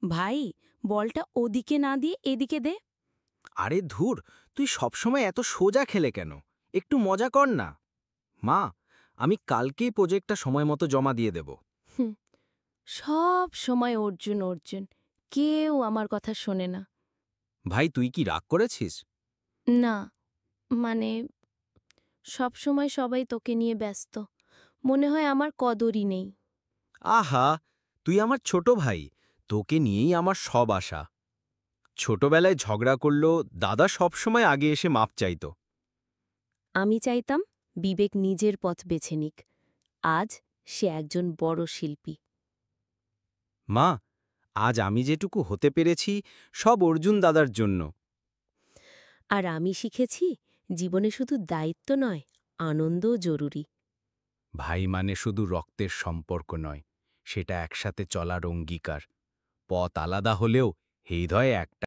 ভাই, বলটা ওদিকে না দিয়ে এদিকে দে। আরে ধুর, তুই সবসময় এত সোজা খেলে কেন? একটু মজা কর না। মা, আমি কালকেই প্রজেক্টটা সময় মতো জমা দিয়ে দেব। হুম, সব সময় অর্জুন অর্জুন, কেউ আমার কথা শোনে না। ভাই, তুই কি রাগ করেছিস? না, মানে সব সময় সবাই তোকে নিয়ে ব্যস্ত, মনে হয় আমার কদরই নেই। আহা, তুই আমার ছোট ভাই, তোকে নিয়েই আমার সব আশা। ছোটবেলায় ঝগড়া করলেও দাদা সবসময় আগে এসে মাপ চাইত। আমি চাইতাম বিবেক নিজের পথ বেছে নিক। আজ সে একজন বড় শিল্পী। মা, আজ আমি যেটুকু হতে পেরেছি সব অর্জুন দাদার জন্য। আর আমি শিখেছি জীবনে শুধু দায়িত্ব নয়, আনন্দও জরুরি। ভাই মানে শুধু রক্তের সম্পর্ক নয়, সেটা একসাথে চলার অঙ্গীকার। পথ আলাদা হলেও হৃদয় একটা।